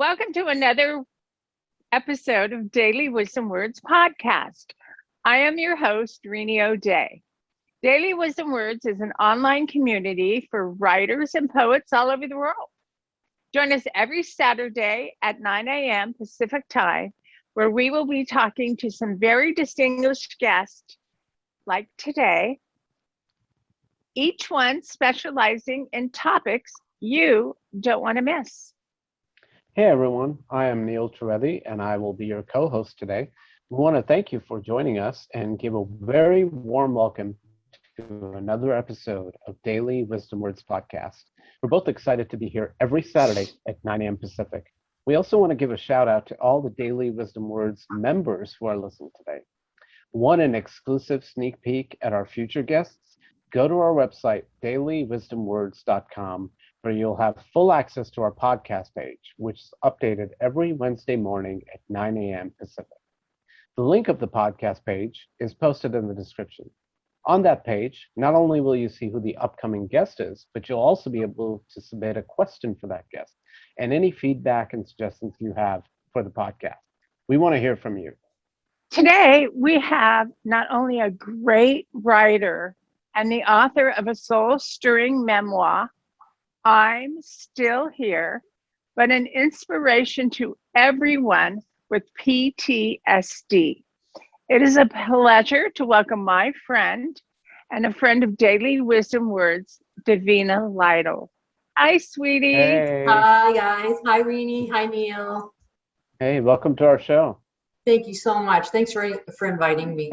Welcome to another episode of Daily Wisdom Words podcast. I am your host, Rini O'Day. Daily Wisdom Words is an online community for writers and poets all over the world. Join us every Saturday at 9 a.m. Pacific time, where we will be talking to some very distinguished guests like today, each one specializing in topics you don't want to miss. Hey everyone, I am Neil Trivedi and I will be your co-host today. We want to thank you for joining us and give a very warm welcome to another episode of Daily Wisdom Words podcast. We're both excited to be here every Saturday at 9 a.m. Pacific. We also want to give a shout out to all the Daily Wisdom Words members who are listening today. Want an exclusive sneak peek at our future guests? Go to our website, dailywisdomwords.com, where you'll have full access to our podcast page, which is updated every Wednesday morning at 9 a.m. Pacific. The link of the podcast page is posted in the description. On that page, not only will you see who the upcoming guest is, but you'll also be able to submit a question for that guest and any feedback and suggestions you have for the podcast. We want to hear from you. Today, we have not only a great writer and the author of a soul-stirring memoir, I'm Still Here, but an inspiration to everyone with PTSD. It is a pleasure to welcome my friend and a friend of Daily Wisdom Words, Davina Lytle. Hi, sweetie. Hey. Hi, guys. Hi, Rini. Hi, Neil. Hey, welcome to our show. Thank you so much. Thanks for inviting me.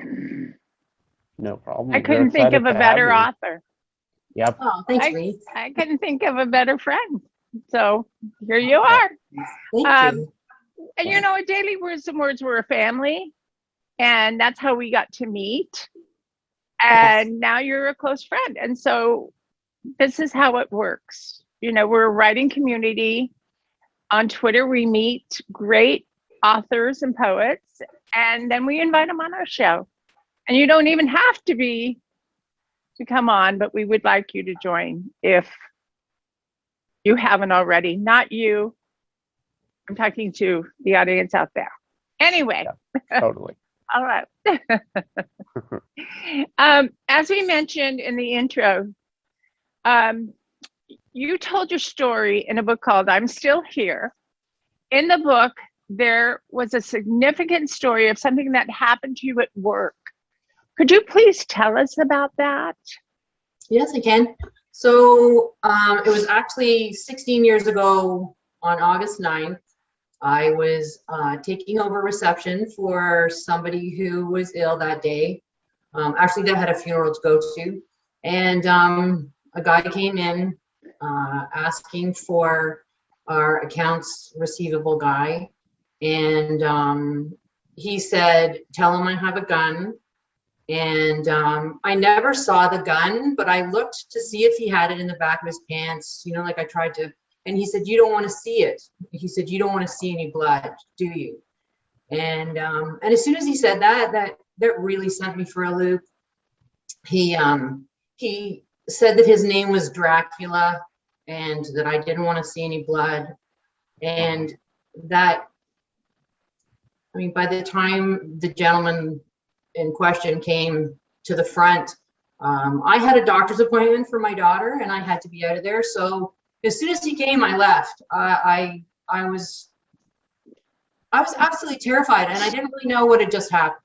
No problem. I couldn't think of a better author. Yep. Oh, thanks, Rini. I couldn't think of a better friend. So here you are. Thank you. And you know, at Daily Wisdom Words, we're a family, and that's how we got to meet. And now you're a close friend. And so this is how it works. You know, we're a writing community. On Twitter, we meet great authors and poets, and then we invite them on our show. And you don't even have to come on, but we would like you to join if you haven't already. Not you. I'm talking to the audience out there. Anyway. Yeah, totally. All right. As we mentioned in the intro, you told your story in a book called I'm Still Here. In the book, there was a significant story of something that happened to you at work. Could you please tell us about that? Yes, I can. So it was actually 16 years ago on August 9th. I was taking over reception for somebody who was ill that day. Actually, they had a funeral to go to. And a guy came in asking for our accounts receivable guy. And he said, tell him I have a gun. And I never saw the gun, but I looked to see if he had it in the back of his pants, you know, like I tried to, and he said, you don't want to see it. He said, you don't want to see any blood, do you? And as soon as he said that really sent me for a loop. He said that his name was Dracula and that I didn't want to see any blood. And that, I mean, by the time the gentleman in question came to the front, I had a doctor's appointment for my daughter and I had to be out of there. So as soon as he came, I left. I was absolutely terrified and I didn't really know what had just happened.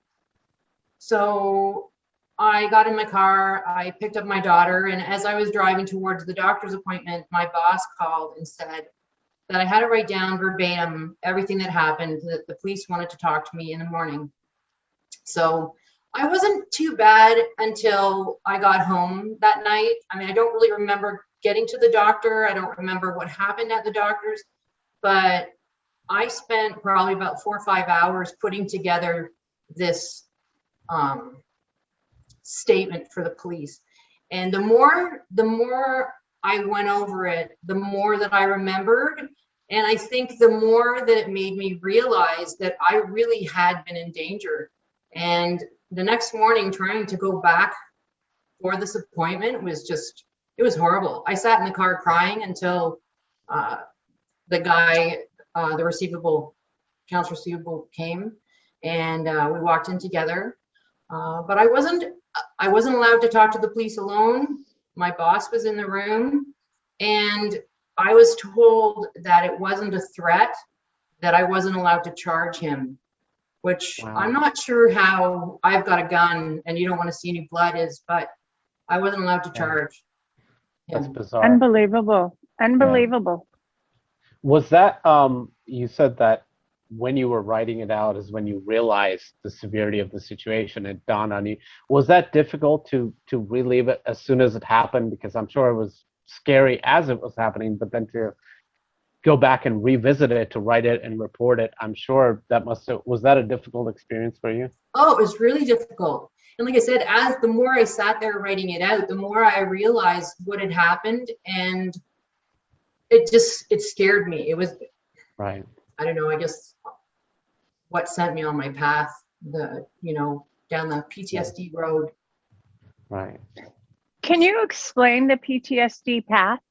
So I got in my car, I picked up my daughter, and as I was driving towards the doctor's appointment, my boss called and said that I had to write down verbatim everything that happened, that the police wanted to talk to me in the morning. So I wasn't too bad until I got home that night. I mean, I don't really remember getting to the doctor. I don't remember what happened at the doctor's, but I spent probably about 4 or 5 hours putting together this statement for the police. And the more I went over it, the more that I remembered. And I think the more that it made me realize that I really had been in danger. And the next morning, trying to go back for this appointment was just, it was horrible. I sat in the car crying until the guy the accounts receivable came, and we walked in together. But I wasn't allowed to talk to the police alone. My boss was in the room, and I was told that it wasn't a threat, that I wasn't allowed to charge him, which Wow. I'm not sure how I've got a gun and you don't want to see any blood is, but I wasn't allowed to charge That's him. bizarre. Unbelievable. Unbelievable. Was that, you said that when you were writing it out is when you realized the severity of the situation, it dawned on you. Was that difficult to relive it as soon as it happened? Because I'm sure it was scary as it was happening, but then to go back and revisit it, to write it and report it, I'm sure that was that a difficult experience for you? Oh, it was really difficult. And like I said, as the more I sat there writing it out, the more I realized what had happened, and it scared me. It was, Right. I don't know, I guess what sent me on my path, down the PTSD road. Right. Can you explain the PTSD path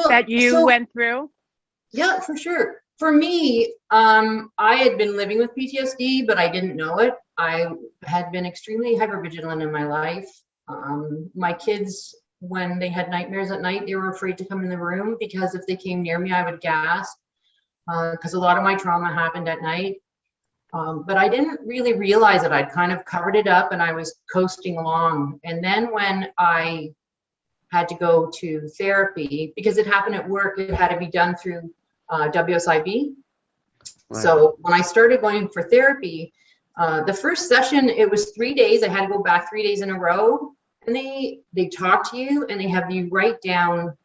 that you went through? Yeah, for sure. For me, I had been living with PTSD, but I didn't know it. I had been extremely hypervigilant in my life. My kids, when they had nightmares at night, they were afraid to come in the room because if they came near me, I would gasp, because a lot of my trauma happened at night. But I didn't really realize it. I'd kind of covered it up and I was coasting along. And then when I had to go to therapy, because it happened at work, it had to be done through WSIB. Right. So when I started going for therapy, the first session, it was 3 days. I had to go back 3 days in a row. And they talk to you and they have you write down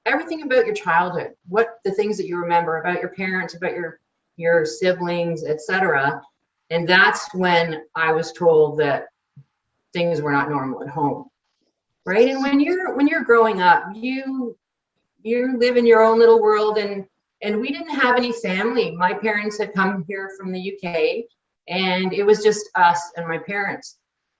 everything about your childhood, what the things that you remember about your parents, about your siblings, etc. And that's when I was told that things were not normal at home, right? And when you're growing up, you live in your own little world, and we didn't have any family. My parents had come here from the UK, and it was just us and my parents.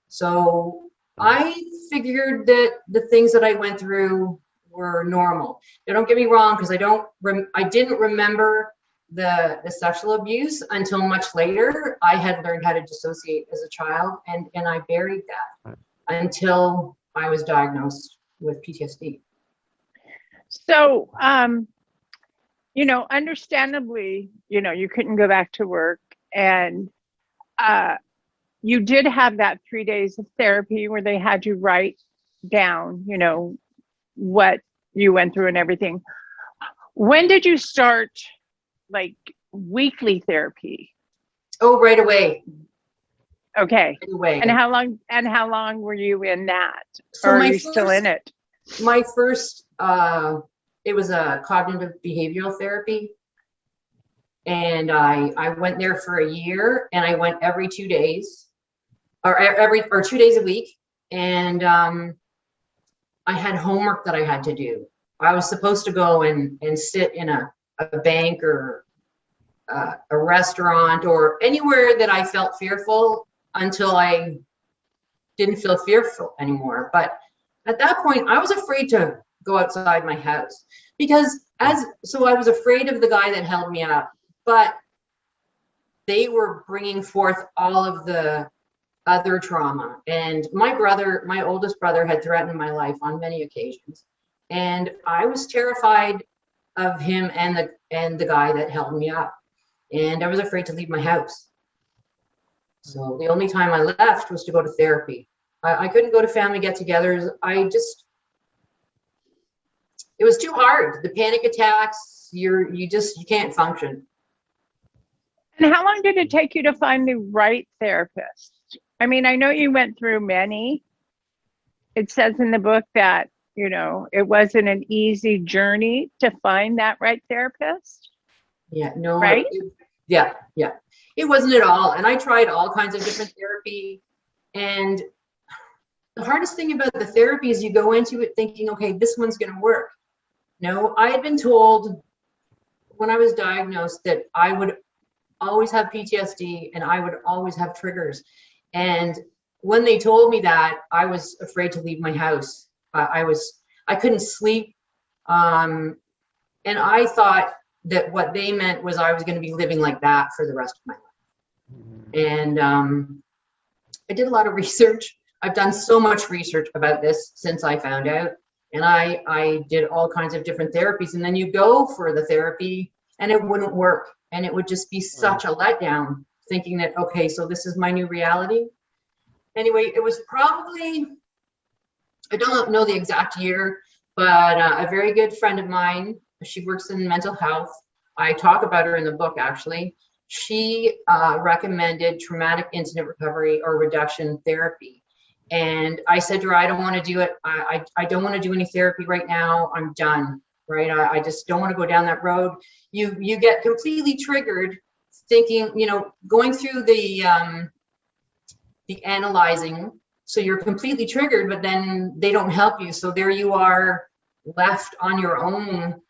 So I figured that the things that I went through were normal. Now, don't get me wrong, because I didn't remember the sexual abuse until much later. I had learned how to dissociate as a child, and I buried that until I was diagnosed with PTSD. So, understandably, you couldn't go back to work, and you did have that 3 days of therapy where they had you write down, what you went through and everything. When did you start like weekly therapy? Oh, right away. Okay. Right away. And how long were you in that? So or are you still in it? My first, it was a cognitive behavioral therapy. And I went there for a year, and I went every 2 days or 2 days a week. And I had homework that I had to do. I was supposed to go and sit in a bank or a restaurant or anywhere that I felt fearful until I didn't feel fearful anymore. But at that point, I was afraid to go outside my house because so I was afraid of the guy that held me up, but they were bringing forth all of the other trauma. And my oldest brother had threatened my life on many occasions. And I was terrified of him and the guy that held me up. And I was afraid to leave my house. So the only time I left was to go to therapy. I couldn't go to family get-togethers. It was too hard. The panic attacks, you can't function. And how long did it take you to find the right therapist? I mean, I know you went through many. It says in the book that, it wasn't an easy journey to find that right therapist. Yeah, no. Right? Yeah. It wasn't at all. And I tried all kinds of different therapy. And the hardest thing about the therapy is you go into it thinking, okay, this one's going to work. No, I had been told when I was diagnosed that I would always have PTSD and I would always have triggers. And when they told me that, I was afraid to leave my house. I couldn't sleep. And I thought that what they meant was I was going to be living like that for the rest of my life. And I did a lot of research. I've done so much research about this since I found out. And I did all kinds of different therapies. And then you go for the therapy and it wouldn't work. And it would just be such a letdown, thinking that, okay, so this is my new reality. Anyway, it was probably, I don't know the exact year, but a very good friend of mine, she works in mental health. I talk about her in the book, actually. She recommended traumatic incident recovery or reduction therapy. And I said to her, I don't want to do it. I don't want to do any therapy right now. I'm done, right? I just don't want to go down that road. You get completely triggered thinking, you know, going through the analyzing. So you're completely triggered, but then they don't help you. So there you are left on your own,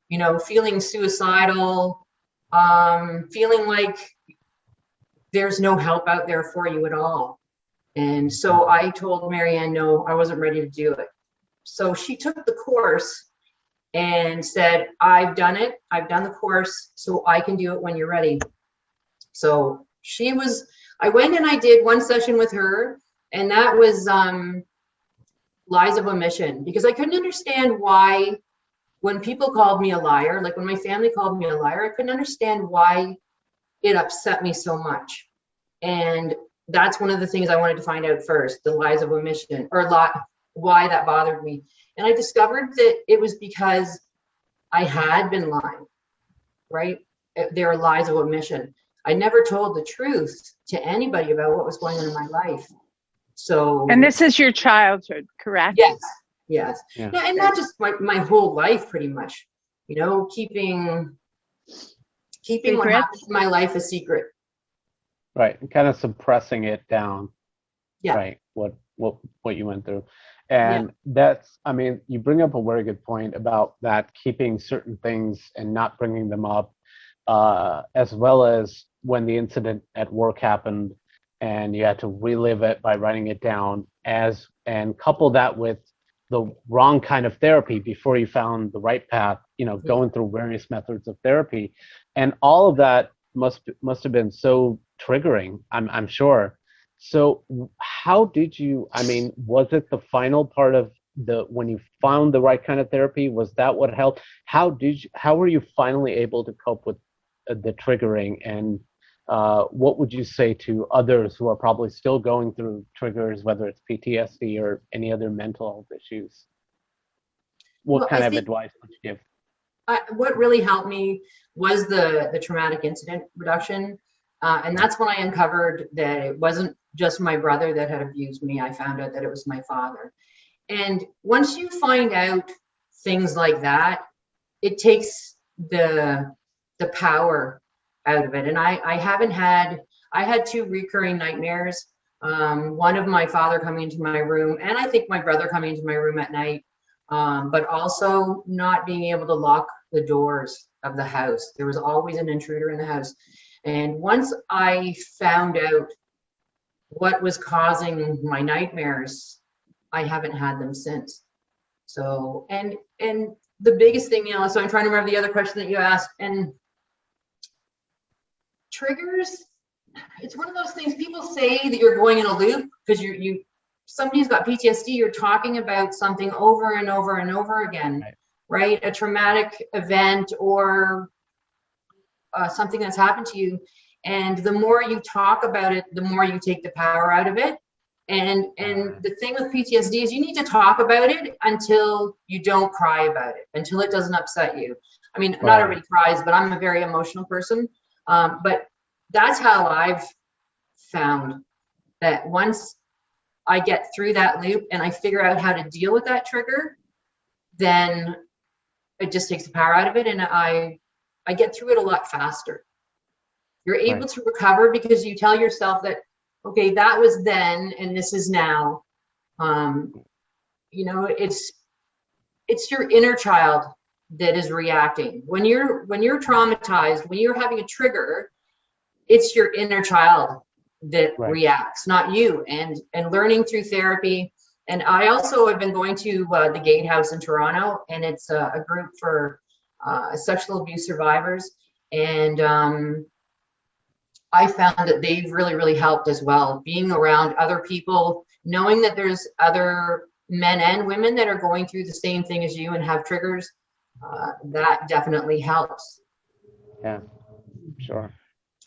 you know, feeling suicidal, feeling like there's no help out there for you at all. And so I told Marianne, no, I wasn't ready to do it. So she took the course and said, I've done it. I've done the course, so I can do it when you're ready. So I went and I did one session with her, and that was lies of omission, because I couldn't understand why when people called me a liar, like when my family called me a liar, I couldn't understand why it upset me so much. And that's one of the things I wanted to find out first, the lies of omission, or why that bothered me. And I discovered that it was because I had been lying, right? There are lies of omission. I never told the truth to anybody about what was going on in my life. So, and this is your childhood, correct? Yes, yes. Yeah. And not just my whole life, pretty much, you know, keeping what happened in my life a secret. Right, and kind of suppressing it down. Yeah. Right, what you went through. And that's, I mean, you bring up a very good point about that, keeping certain things and not bringing them up, as well as when the incident at work happened and you had to relive it by writing it down, and couple that with the wrong kind of therapy before you found the right path, you know, going through various methods of therapy. And all of that must have been so triggering, I'm sure. So how did you, I mean, was it the final part of when you found the right kind of therapy, was that what helped? How were you finally able to cope with the triggering? And what would you say to others who are probably still going through triggers, whether it's PTSD or any other mental health issues? What kind of advice would you give? What really helped me was the traumatic incident reduction. And that's when I uncovered that it wasn't just my brother that had abused me. I found out that it was my father. And once you find out things like that, it takes the power out of it. And I had 2 recurring nightmares. One of my father coming into my room, and I think my brother coming into my room at night, but also not being able to lock the doors of the house. There was always an intruder in the house. And once I found out what was causing my nightmares, I haven't had them since. So, and the biggest thing, you know, so I'm trying to remember the other question that you asked, and triggers, it's one of those things, people say that you're going in a loop because somebody's got PTSD, you're talking about something over and over and over again, right? A traumatic event or something that's happened to you. And the more you talk about it, the more you take the power out of it. And the thing with PTSD is you need to talk about it until you don't cry about it, until it doesn't upset you. I mean, not everybody cries, but I'm a very emotional person. But that's how I've found that once I get through that loop and I figure out how to deal with that trigger, then it just takes the power out of it, and I get through it a lot faster. You're able to recover because you tell yourself that, okay, that was then and this is now. You know, it's your inner child that is reacting. When you're traumatized, when you're having a trigger, it's your inner child that reacts, not you. And learning through therapy. And I also have been going to the Gatehouse in Toronto, and it's a group for sexual abuse survivors. And I found that they've really, really helped as well. Being around other people, knowing that there's other men and women that are going through the same thing as you and have triggers, that definitely helps. Yeah, sure.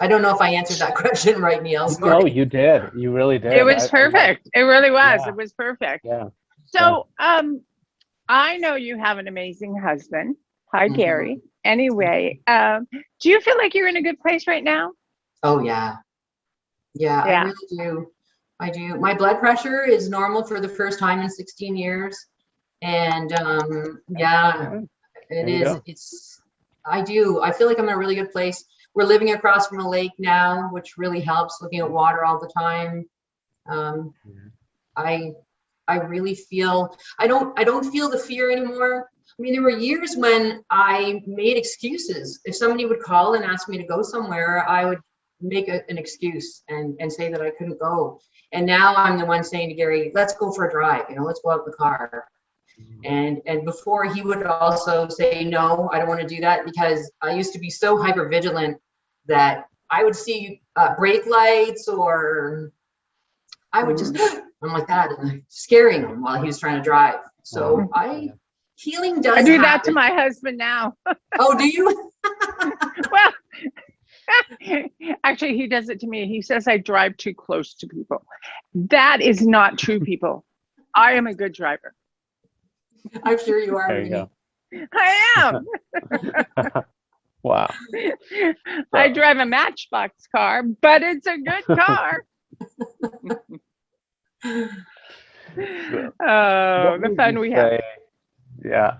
I don't know if I answered that question right, Neil. Sorry. No, you did. You really did. It was perfect. It really was. Yeah. It was perfect. Yeah. So, I know you have an amazing husband. Hi, Gary. Anyway, do you feel like you're in a good place right now? Oh, yeah. Yeah, I really do. I do. My blood pressure is normal for the first time in 16 years. And it is. I do. I feel like I'm in a really good place. We're living across from a lake now, which really helps, looking at water all the time. I really feel, I don't feel the fear anymore. I mean, there were years when I made excuses. If somebody would call and ask me to go somewhere, I would make an excuse and say that I couldn't go. And now I'm the one saying to Gary, let's go for a drive, let's go out in the car. And before, he would also say, no, I don't want to do that, because I used to be so hyper vigilant that I would see brake lights, or I would just, I'm like that, and scaring him while he was trying to drive. So healing does I do happen. that to my husband now. Oh, do you? Well, actually, he does it to me. He says I drive too close to people. That is not true, people. I am a good driver. I'm sure you are. There you go. I am. Wow. I drive a Matchbox car, but it's a good car. Oh, the fun we have. Yeah.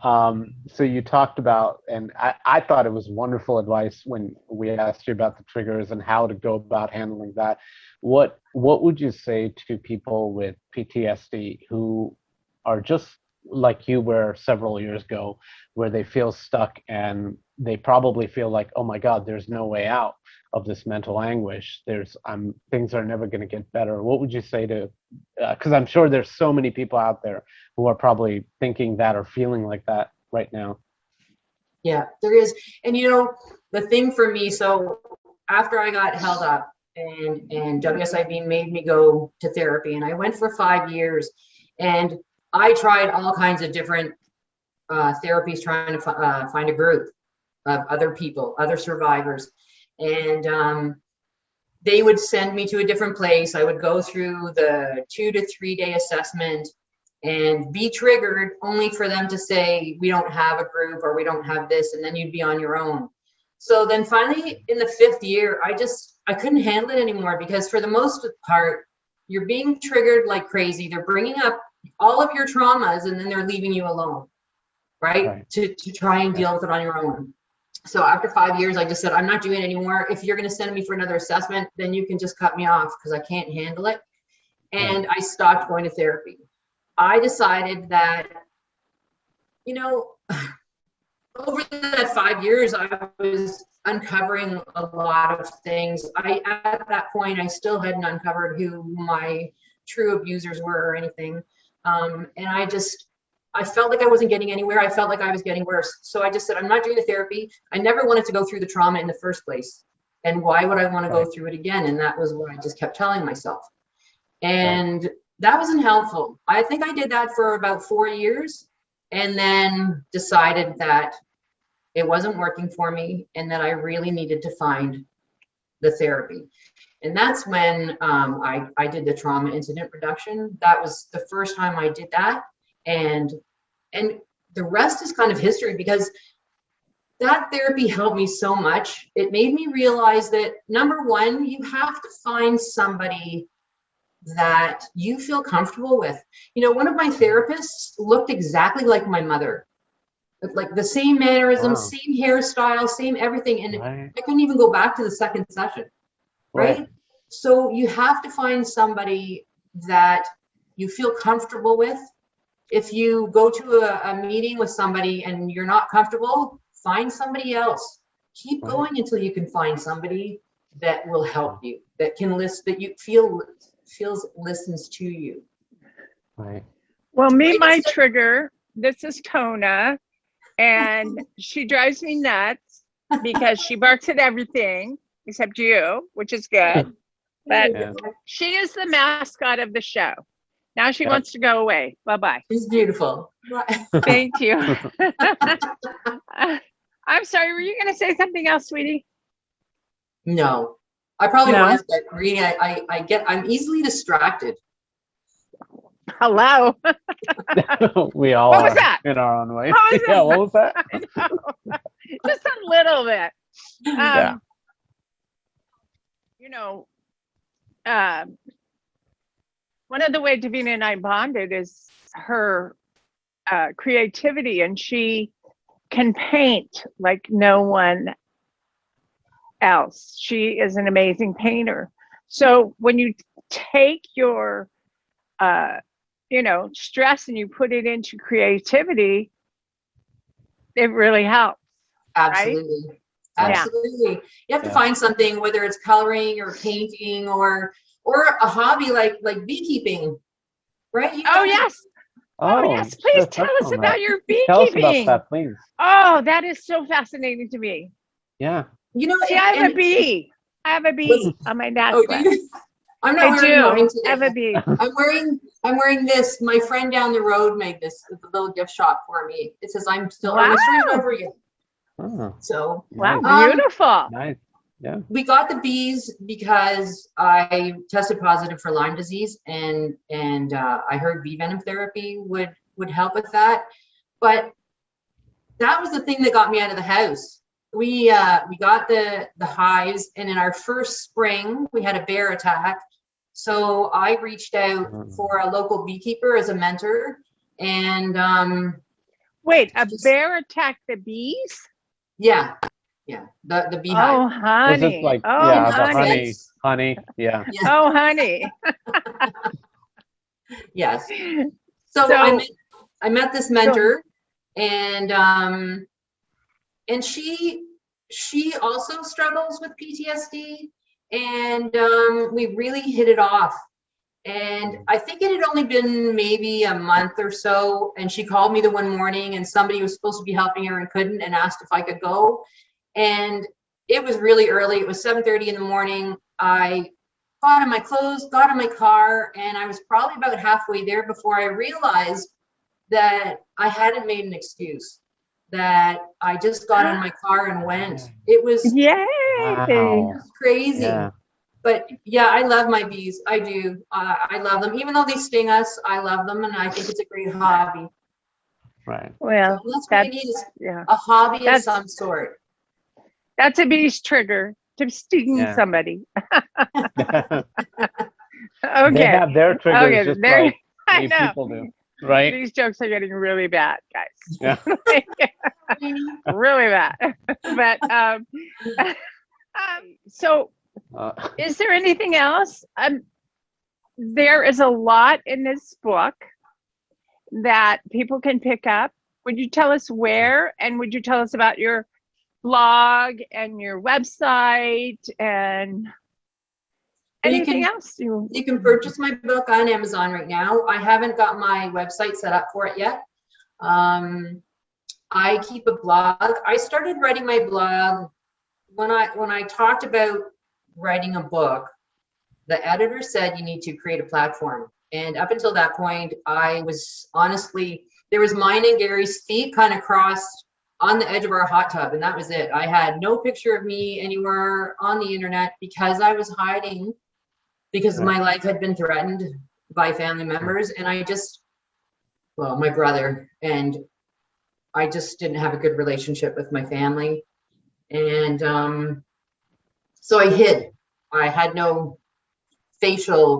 So you talked about, and I thought it was wonderful advice when we asked you about the triggers and how to go about handling that. What would you say to people with PTSD who are just like you were several years ago, where they feel stuck and they probably feel like, oh my God, there's no way out of this mental anguish. Things are never going to get better. What would you say to, because I'm sure there's so many people out there who are probably thinking that or feeling like that right now. Yeah, there is. And the thing for me, so after I got held up and WSIB made me go to therapy, and I went for 5 years, and I tried all kinds of different therapies trying to find a group of other people, other survivors. And they would send me to a different place. I would go through the 2 to 3 day assessment and be triggered, only for them to say, we don't have a group, or we don't have this, and then you'd be on your own. So then finally, in the 5th year, I couldn't handle it anymore, because for the most part, you're being triggered like crazy. They're bringing up all of your traumas, and then they're leaving you alone, right? To try and deal with it on your own. So after 5 years, I just said, I'm not doing it anymore. If you're going to send me for another assessment, then you can just cut me off, because I can't handle it. And I stopped going to therapy. I decided that, over that 5 years, I was uncovering a lot of things. At that point, I still hadn't uncovered who my true abusers were or anything. And I felt like I wasn't getting anywhere. I felt like I was getting worse. So I just said, I'm not doing the therapy. I never wanted to go through the trauma in the first place. And why would I want to go through it again? And that was what I just kept telling myself. And that wasn't helpful. I think I did that for about 4 years, and then decided that it wasn't working for me, and that I really needed to find the therapy. And that's when I did the trauma incident reduction. That was the first time I did that. And the rest is kind of history, because that therapy helped me so much. It made me realize that, number one, you have to find somebody that you feel comfortable with. One of my therapists looked exactly like my mother, like the same mannerisms, same hairstyle, same everything. And I couldn't even go back to the second session. Right? So you have to find somebody that you feel comfortable with. If you go to a meeting with somebody and you're not comfortable, find somebody else. Keep going until you can find somebody that will help you, that can listen, that you feels listens to you. Well, meet my trigger. This is Tona. And she drives me nuts because she barks at everything except you, which is good. But Yeah. she is the mascot of the show. Now she Yep. wants to go away. Bye-bye. She's beautiful. Thank you. I'm sorry, were you going to say something else, sweetie? No, I probably No? was, but really, I'm easily distracted. Hello. We all What was are that? in our own way. What was Yeah, that? what was that? I know. Just a little bit. Yeah. You know, one of the ways Davina and I bonded is her creativity, and she can paint like no one else. She is an amazing painter. So when you take your stress and you put it into creativity, it really helps. Absolutely. Right? Absolutely. You have to Yeah. find something, whether it's coloring or painting or a hobby like beekeeping, right? You Oh, gotta- yes. Oh, yes. Please let's tell touch us on about that. your Tell us about beekeeping. that, please. Oh, that is so fascinating to me. Yeah. You know, See, I have a bee. I have a bee on my Oh, necklace. do you? I'm not I wearing mine do. today. I have a bee. I'm wearing this. My friend down the road made this at the little gift shop for me. It says I'm still on the street Wow. over you. Oh, So Wow, nice. beautiful. Nice. Yeah. we got the bees because I tested positive for Lyme disease, and I heard bee venom therapy would help with that. But that was the thing that got me out of the house. We got the hives, and in our first spring we had a bear attack. So I reached out for a local beekeeper as a mentor, and Wait, a bear attacked the bees? yeah, the beehive. Oh, honey. Was it like, oh, yeah, the honey. honey, yeah. Yeah. Oh, honey. Yes. So I met this mentor, and she also struggles with PTSD, and we really hit it off. And I think it had only been maybe a month or so, and she called me the one morning, and somebody was supposed to be helping her and couldn't, and asked if I could go. And it was really early. It was 7:30 in the morning. I got in my clothes, got in my car, and I was probably about halfway there before I realized that I hadn't made an excuse, that I just got in my car and went. It was Yay. Wow. crazy. Yeah. But yeah, I love my bees. I do. I love them. Even though they sting us, I love them, and I think it's a great hobby. Right. Well, So that's what we need, is yeah. a hobby of That's- some sort. That's a bee's trigger to sting Yeah. somebody. They Okay. have their triggers Okay, just there- like I we know. people do, right? These jokes are getting really bad, guys. Yeah. Really bad. But so is there anything else? There is a lot in this book that people can pick up. Would you tell us where, and would you tell us about your blog and your website and anything else? You can purchase my book on Amazon right now. I haven't got my website set up for it yet. I keep a blog. I started writing my blog when I talked about writing a book. The editor said you need to create a platform. And up until that point, I was honestly, there was mine and Gary's feet kind of crossed on the edge of our hot tub, and that was it. I had no picture of me anywhere on the internet because I was hiding, because my life had been threatened by family members, and my brother, and I just didn't have a good relationship with my family. And so I hid. I had no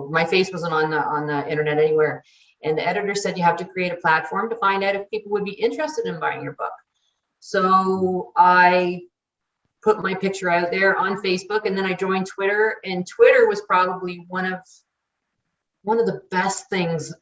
my face wasn't on the internet anywhere. And the editor said you have to create a platform to find out if people would be interested in buying your book. So I put my picture out there on Facebook, and then I joined Twitter, and Twitter was probably one of the best things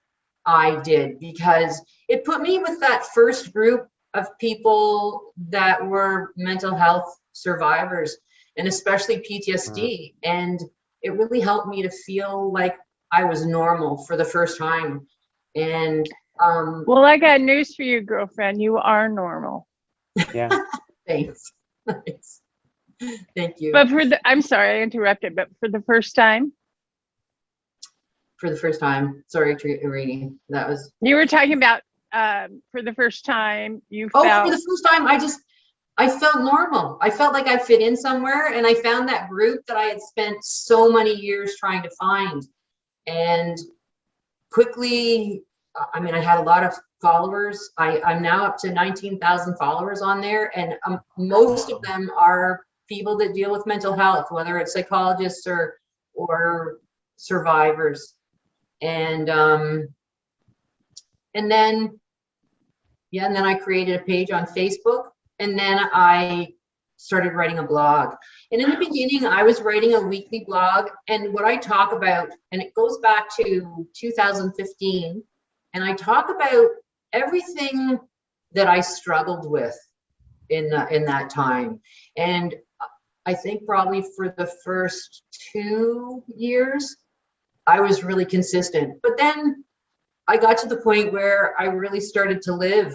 I did, because it put me with that first group of people that were mental health survivors, and especially PTSD. And it really helped me to feel like I was normal for the first time. And well, I got news for you, girlfriend. You are normal. Yeah. Thanks. Thanks. Thank you. But I'm sorry I interrupted, but for the first time? For the first time. Sorry, Irene. That was... You were talking about for the first time you Oh, felt... for the first time, I felt normal. I felt like I fit in somewhere, and I found that group that I had spent so many years trying to find. And quickly, I mean, I had a lot of followers. I'm now up to 19,000 followers on there, and most of them are people that deal with mental health, whether it's psychologists or survivors. And then I created a page on Facebook, and then I started writing a blog. And in the beginning, I was writing a weekly blog, and what I talk about, and it goes back to 2015, and I talk about everything that I struggled with in that time. And I think probably for the first 2 years, I was really consistent. But then I got to the point where I really started to live,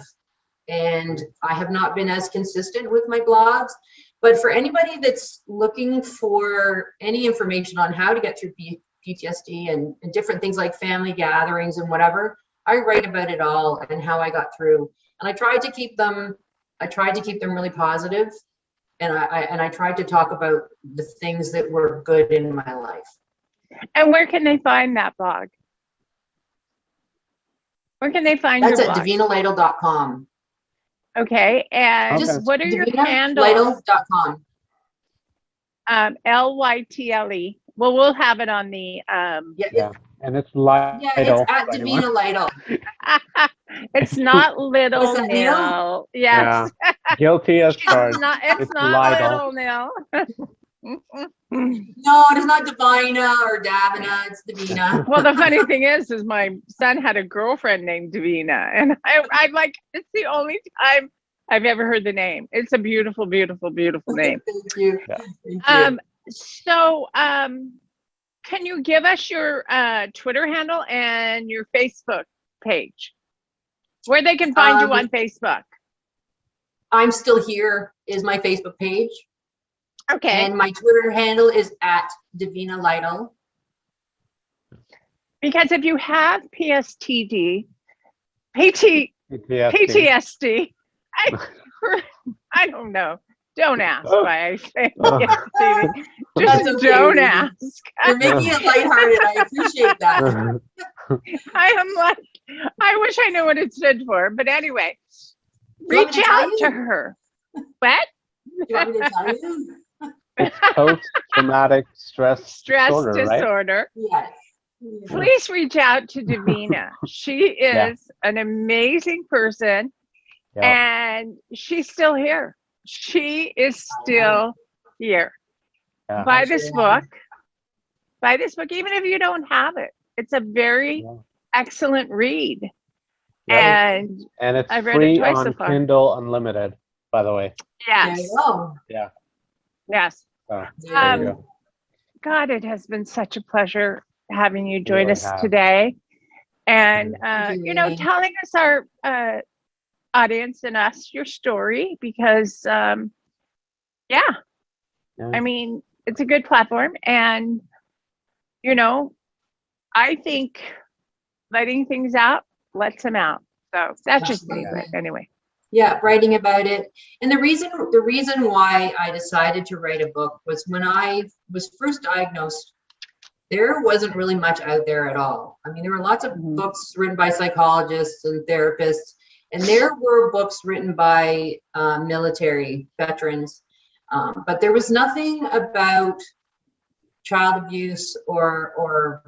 and I have not been as consistent with my blogs. But for anybody that's looking for any information on how to get through PTSD and different things like family gatherings and whatever, I write about it all and how I got through. And I tried to keep them really positive, and I tried to talk about the things that were good in my life. And where can they find that blog? Where can they find That's your at blog? DavinaLytle.com. Okay, and Just what are your handles? DavinaLytle.com. Lytle. Well, we'll have it on the Yeah. And it's Lytle. Yeah, it's at Davina Lytle. It's not little Was that Nil. Yes. Yeah. Guilty as charged. It's not Lytle. little Nil. No, it is not Davina or Davina. It's Davina. Well, the funny thing is my son had a girlfriend named Davina, and I'm like, it's the only time I've ever heard the name. It's a beautiful, beautiful, beautiful name. Thank you. Yeah. Thank you. So, can you give us your Twitter handle and your Facebook page, where they can find you on Facebook? I'm Still Here is my Facebook page. Okay. And my Twitter handle is at Davina Lytle. Because if you have PTSD, I don't know. Don't ask why I say PTSD. Just okay, don't ask. You're making it lighthearted. I appreciate that. I am like, I wish I knew what it stood for. But anyway, reach out to her. What? Do you want me to tell you? It's post-traumatic stress disorder, disorder. Yes. Please reach out to Davina. She is an amazing person, and she's still here. She is still here. Yeah. Buy this book. Buy this book, even if you don't have it. It's a very excellent read. Yeah. And it's I've read free it twice on so far. Kindle Unlimited, by the way. Yes. There you go. Yeah. Yes. So, there you go. God, it has been such a pleasure having you join really us have. today. And, Thank you, telling us our audience and us your story, because, I mean, it's a good platform. And, I think letting things out lets them out. So that's just me, but anyway. Yeah, writing about it. And the reason why I decided to write a book was when I was first diagnosed, there wasn't really much out there at all. I mean, there were lots of books written by psychologists and therapists, and there were books written by military veterans, but there was nothing about child abuse or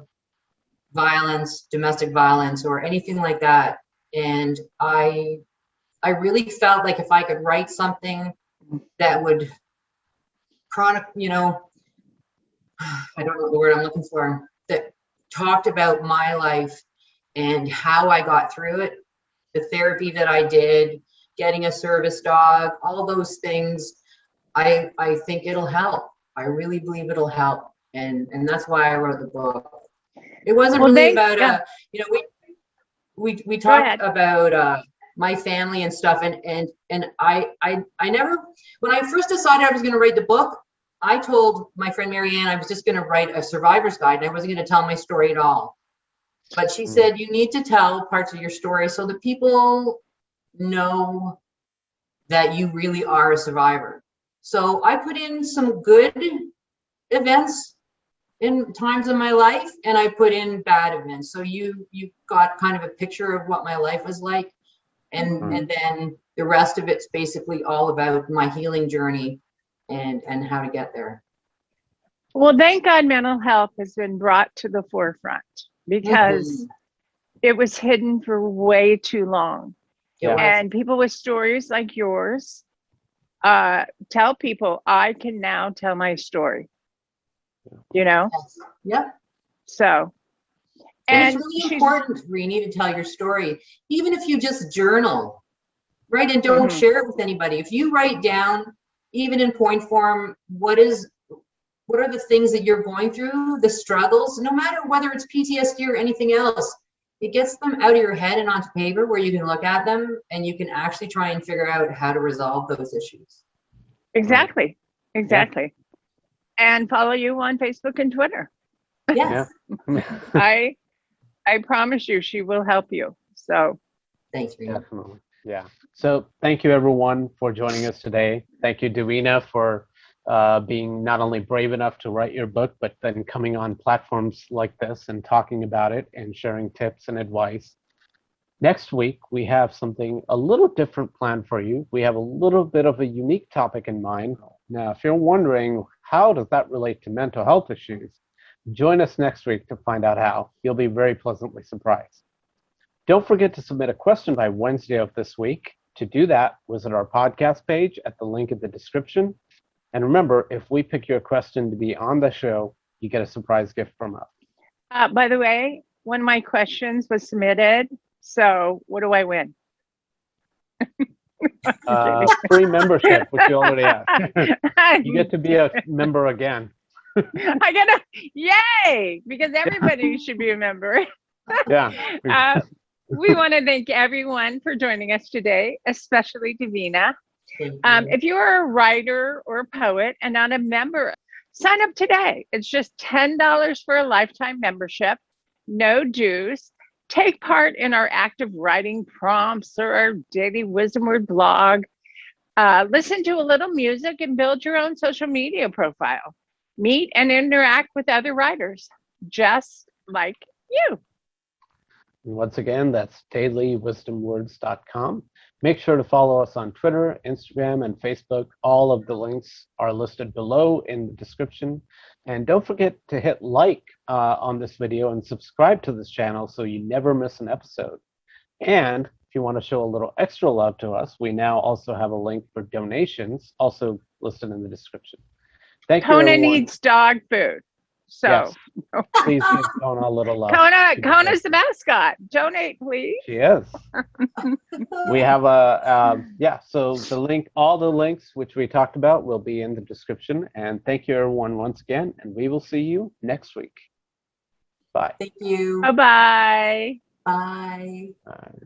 violence, domestic violence, or anything like that. And I really felt like if I could write something that would I don't know the word I'm looking for, that talked about my life and how I got through it, the therapy that I did, getting a service dog, all those things, I think it'll help. I really believe it'll help. And that's why I wrote the book. It wasn't really about we talked about my family and stuff. And I never, when I first decided I was going to write the book, I told my friend Marianne I was just going to write a survivor's guide and I wasn't going to tell my story at all. But she said, you need to tell parts of your story so that people know that you really are a survivor. So I put in some good events in times of my life, and I put in bad events. So you got kind of a picture of what my life was like. And then the rest of it's basically all about my healing journey and how to get there. Well, thank God mental health has been brought to the forefront because it was hidden for way too long. And people with stories like yours tell people, I can now tell my story. You know? Yep. So, and it's really important, Rini, to tell your story. Even if you just journal, right? And don't share it with anybody. If you write down, even in point form, what are the things that you're going through, the struggles, no matter whether it's PTSD or anything else, it gets them out of your head and onto paper where you can look at them and you can actually try and figure out how to resolve those issues. Exactly. Yeah. And follow you on Facebook and Twitter. Yes. I promise you she will help you. So thanks, Rena. Definitely. Yeah. So thank you everyone for joining us today. Thank you, Davina, for being not only brave enough to write your book, but then coming on platforms like this and talking about it and sharing tips and advice. Next week, we have something a little different planned for you. We have a little bit of a unique topic in mind. Now, if you're wondering, how does that relate to mental health issues? Join us next week to find out how. You'll be very pleasantly surprised. Don't forget to submit a question by Wednesday of this week. To do that, visit our podcast page at the link in the description. And remember, if we pick your question to be on the show, you get a surprise gift from us. By the way, one of my questions was submitted. So what do I win? Free membership, which you already have. You get to be a member again. Yay! Because everybody should be a member. Yeah. We want to thank everyone for joining us today, especially Davina. If you are a writer or a poet and not a member, sign up today. It's just $10 for a lifetime membership, no dues. Take part in our active writing prompts or our daily wisdom word blog. Listen to a little music and build your own social media profile. Meet and interact with other writers, just like you. Once again, that's dailywisdomwords.com. Make sure to follow us on Twitter, Instagram, and Facebook. All of the links are listed below in the description. And don't forget to hit like on this video and subscribe to this channel so you never miss an episode. And if you want to show a little extra love to us, we now also have a link for donations, also listed in the description. Thank you, Kona everyone. needs dog food. So yes. Please give Kona a little love. Kona's the mascot. Donate, please. She is. We have so the link, all the links which we talked about will be in the description. And thank you everyone once again, and we will see you next week. Bye. Thank you. Bye-bye. Bye. Bye.